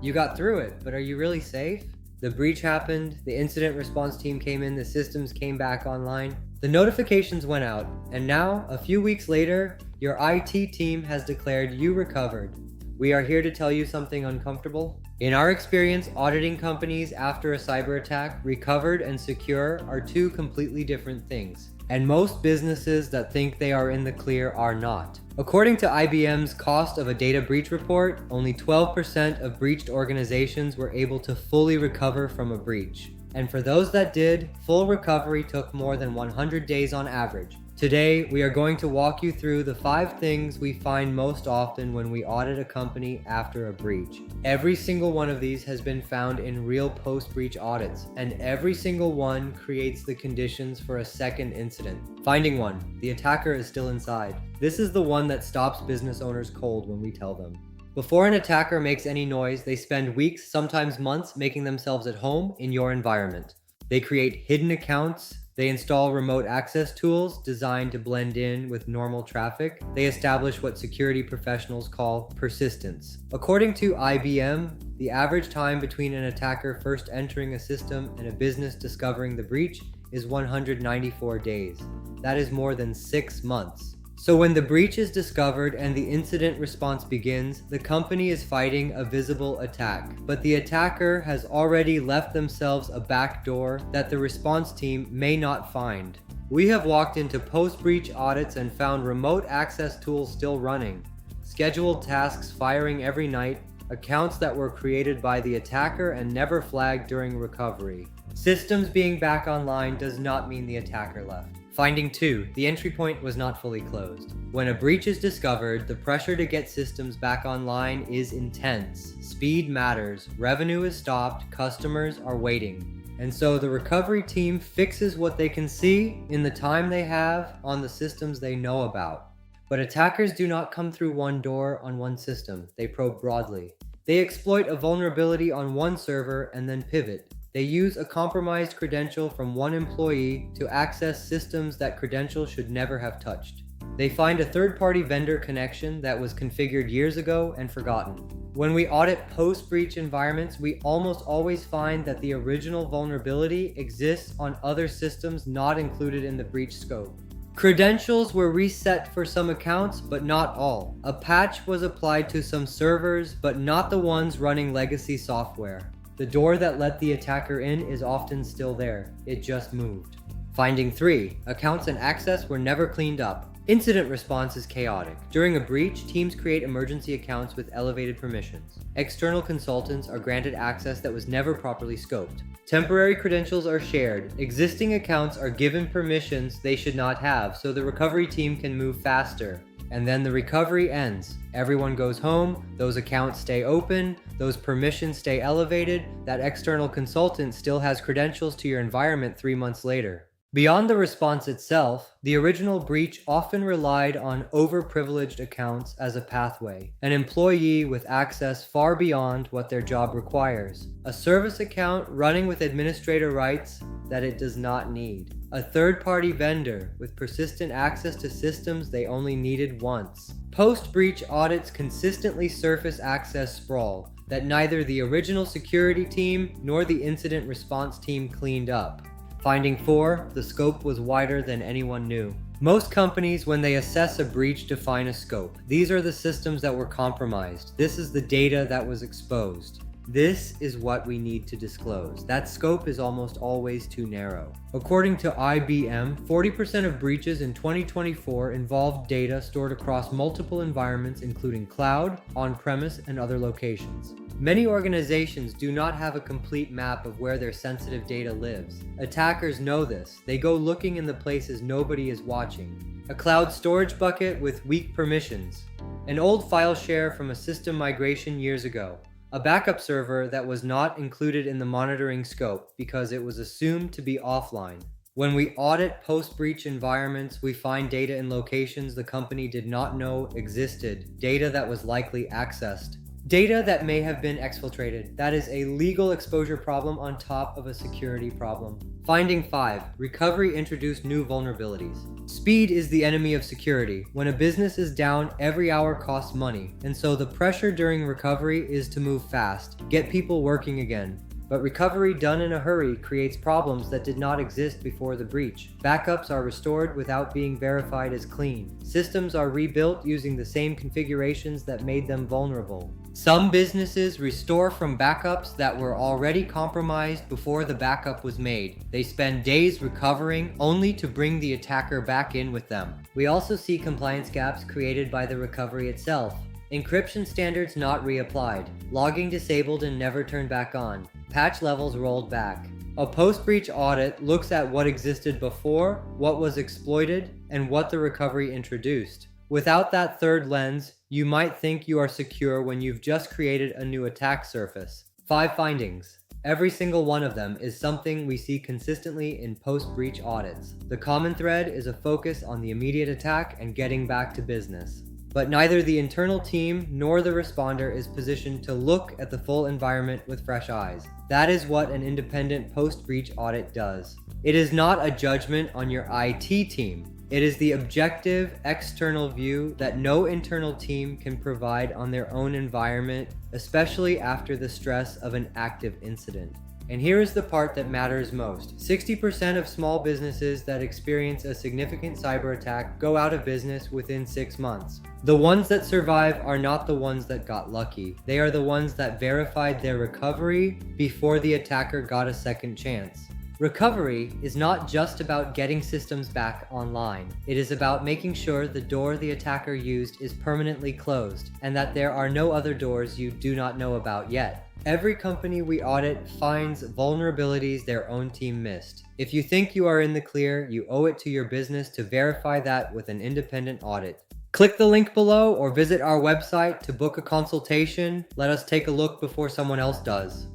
You got through it, but are you really safe? The breach happened, the incident response team came in, the systems came back online, the notifications went out, and now, a few weeks later, your IT team has declared you recovered. We are here to tell you something uncomfortable. In our experience, auditing companies after a cyber attack, recovered and secure are two completely different things. And most businesses that think they are in the clear are not. According to IBM's Cost of a Data Breach report, only 12% of breached organizations were able to fully recover from a breach. And for those that did, full recovery took more than 100 days on average. Today, we are going to walk you through the 5 things we find most often when we audit a company after a breach. Every single one of these has been found in real post-breach audits, and every single one creates the conditions for a second incident. Finding one, the attacker is still inside. This is the one that stops business owners cold when we tell them. Before an attacker makes any noise, they spend weeks, sometimes months, making themselves at home in your environment. They create hidden accounts. They install remote access tools designed to blend in with normal traffic. They establish what security professionals call persistence. According to IBM, the average time between an attacker first entering a system and a business discovering the breach is 194 days. That is more than 6 months. So when the breach is discovered and the incident response begins, the company is fighting a visible attack, but the attacker has already left themselves a backdoor that the response team may not find. We have walked into post-breach audits and found remote access tools still running, scheduled tasks firing every night, accounts that were created by the attacker and never flagged during recovery. Systems being back online does not mean the attacker left. Finding 2, the entry point was not fully closed. When a breach is discovered, the pressure to get systems back online is intense. Speed matters, revenue is stopped, customers are waiting. And so the recovery team fixes what they can see in the time they have on the systems they know about. But attackers do not come through one door on one system, they probe broadly. They exploit a vulnerability on one server and then pivot. They use a compromised credential from one employee to access systems that credential should never have touched. They find a third-party vendor connection that was configured years ago and forgotten. When we audit post-breach environments, we almost always find that the original vulnerability exists on other systems not included in the breach scope. Credentials were reset for some accounts, but not all. A patch was applied to some servers, but not the ones running legacy software. The door that let the attacker in is often still there, it just moved. Finding 3, accounts and access were never cleaned up. Incident response is chaotic. During a breach, teams create emergency accounts with elevated permissions. External consultants are granted access that was never properly scoped. Temporary credentials are shared. Existing accounts are given permissions they should not have, so the recovery team can move faster. And then the recovery ends. Everyone goes home, those accounts stay open, those permissions stay elevated, that external consultant still has credentials to your environment 3 months later. Beyond the response itself, the original breach often relied on overprivileged accounts as a pathway, an employee with access far beyond what their job requires, a service account running with administrator rights that it does not need, a third-party vendor with persistent access to systems they only needed once. Post-breach audits consistently surface access sprawl that neither the original security team nor the incident response team cleaned up. Finding 4, the scope was wider than anyone knew. Most companies, when they assess a breach, define a scope. These are the systems that were compromised. This is the data that was exposed. This is what we need to disclose. That scope is almost always too narrow. According to IBM, 40% of breaches in 2024 involved data stored across multiple environments, including cloud, on-premise, and other locations. Many organizations do not have a complete map of where their sensitive data lives. Attackers know this. They go looking in the places nobody is watching. A cloud storage bucket with weak permissions. An old file share from a system migration years ago. A backup server that was not included in the monitoring scope because it was assumed to be offline. When we audit post-breach environments, we find data in locations the company did not know existed, data that was likely accessed. Data that may have been exfiltrated. That is a legal exposure problem on top of a security problem. Finding 5. Recovery introduced new vulnerabilities. Speed is the enemy of security. When a business is down, every hour costs money, and so the pressure during recovery is to move fast, get people working again. But recovery done in a hurry creates problems that did not exist before the breach. Backups are restored without being verified as clean. Systems are rebuilt using the same configurations that made them vulnerable. Some businesses restore from backups that were already compromised before the backup was made. They spend days recovering only to bring the attacker back in with them. We also see compliance gaps created by the recovery itself. Encryption standards not reapplied. Logging disabled and never turned back on. Patch levels rolled back. A post-breach audit looks at what existed before, what was exploited, and what the recovery introduced. Without that third lens, you might think you are secure when you've just created a new attack surface. 5 findings. Every single one of them is something we see consistently in post-breach audits. The common thread is a focus on the immediate attack and getting back to business. But neither the internal team nor the responder is positioned to look at the full environment with fresh eyes. That is what an independent post-breach audit does. It is not a judgment on your IT team. It is the objective, external view that no internal team can provide on their own environment, especially after the stress of an active incident. And here is the part that matters most. 60% of small businesses that experience a significant cyber attack go out of business within 6 months. The ones that survive are not the ones that got lucky. They are the ones that verified their recovery before the attacker got a second chance. Recovery is not just about getting systems back online. It is about making sure the door the attacker used is permanently closed, and that there are no other doors you do not know about yet. Every company we audit finds vulnerabilities their own team missed. If you think you are in the clear, you owe it to your business to verify that with an independent audit. Click the link below or visit our website to book a consultation. Let us take a look before someone else does.